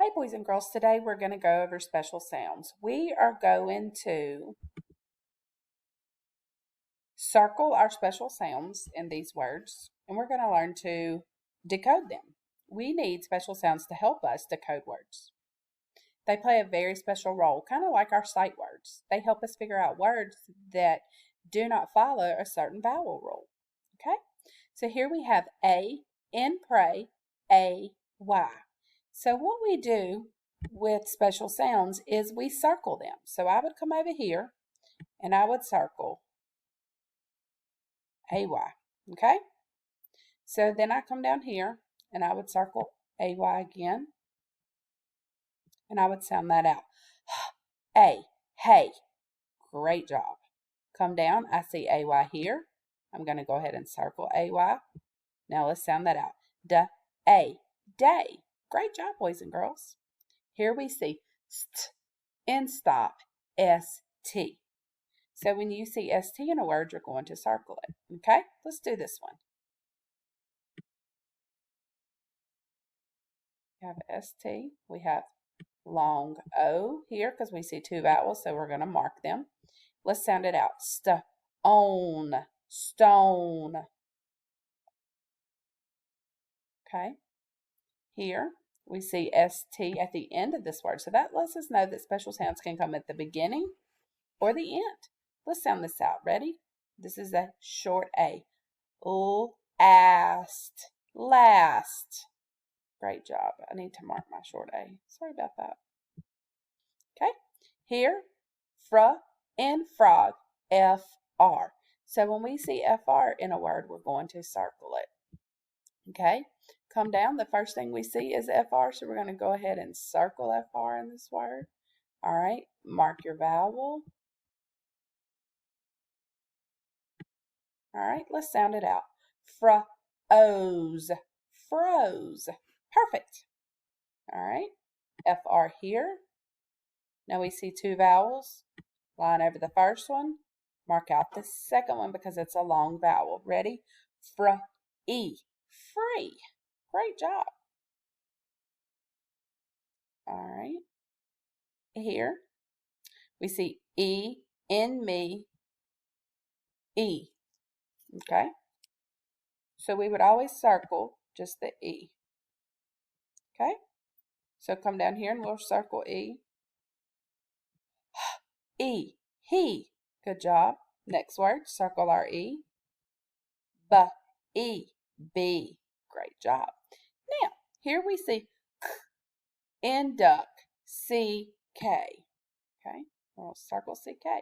Hey boys and girls, today we're going to go over special sounds. We are going to circle our special sounds in these words and we're going to learn to decode them. We need special sounds to help us decode words. They play a very special role, kind of like our sight words. They help us figure out words that do not follow a certain vowel rule. Okay? So here we have A in pray, A, Y. So what we do with special sounds is we circle them. So I would come over here and I would circle AY. Okay? So then I come down here and I would circle AY again and I would sound that out. A, hey. Great job. Come down, I see AY here. I'm going to go ahead and circle AY. Now let's sound that out. D-A, day. Great job, boys and girls. Here we see st and stop, S-T. So when you see S-T in a word, you're going to circle it. Okay, let's do this one. We have S-T. We have long O here because we see two vowels, so we're going to mark them. Let's sound it out. St-on, stone. Okay. Here we see ST at the end of this word. So that lets us know that special sounds can come at the beginning or the end. Let's sound this out. Ready? This is a short A. Last. Last. Great job. I need to mark my short A. Sorry about that. Okay. Here, fr and frog. F-R. So when we see F-R in a word, we're going to circle it. Okay. Come down, the first thing we see is FR, so we're going to go ahead and circle FR in this word. All right, mark your vowel. All right, let's sound it out. Froze, froze. Perfect. All right, FR here. Now we see two vowels. Line over the first one. Mark out the second one because it's a long vowel. Ready? Free, free. Great job. All right. Here we see E in me, E. Okay. So we would always circle just the E. Okay. So come down here and we'll circle E. E, he. Good job. Next word, circle our E. B, B. Great job. Now, here we see K in duck, C-K. Okay, we'll circle C-K.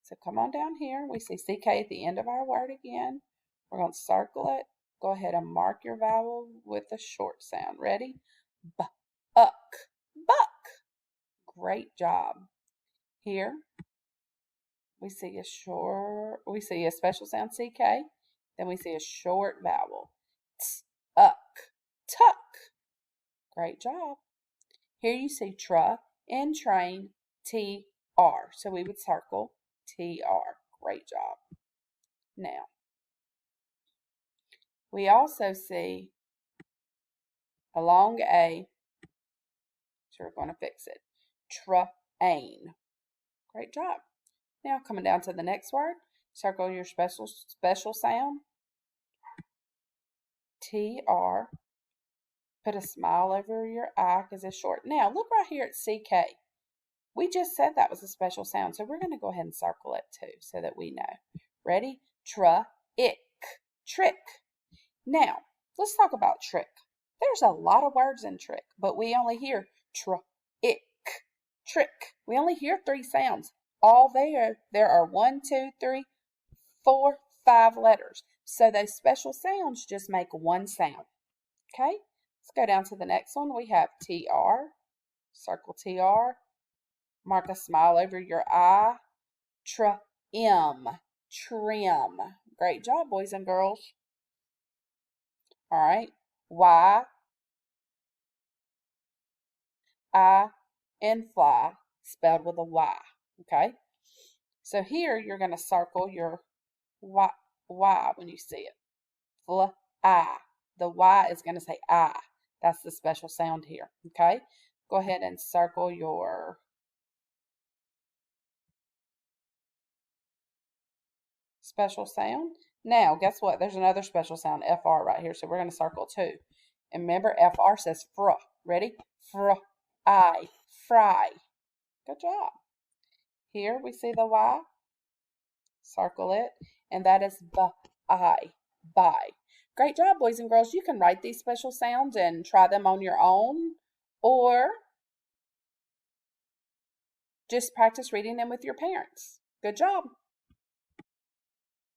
So come on down here. We see C-K at the end of our word again. We're going to circle it. Go ahead and mark your vowel with a short sound. Ready? Buck. Buck. Great job. Here we see a special sound CK. Then we see a short vowel. Tuck. Tuck. Great job. Here you see tra and train, TR. So we would circle TR. Great job. Now, we also see a long A, so we're going to fix it. Train. Great job. Now coming down to the next word, circle your special sound. TR. Put a smile over your I because it's short. Now look right here at CK. We just said that was a special sound, so we're going to go ahead and circle it too so that we know. Ready? Ick. Trick. Now, let's talk about trick. There's a lot of words in trick, but we only hear ick. Trick. We only hear 3 sounds. All there are 1, 2, 3, 4, 5 letters. So those special sounds just make one sound. Okay? Let's go down to the next one. We have TR. Circle TR. Mark a smile over your I. Trim. Trim. Great job, boys and girls. All right. Y. I and fly spelled with a Y. Okay. So here you're going to circle your Y when you see it. I. The Y is going to say I. That's the special sound here. Okay. Go ahead and circle your special sound. Now, guess what? There's another special sound, FR, right here. So we're going to circle too. And remember, FR says fr. Ready? Fr, I, fry. Good job. Here we see the Y. Circle it. And that is b-I, buy. Great job, boys and girls. You can write these special sounds and try them on your own, or just practice reading them with your parents. Good job.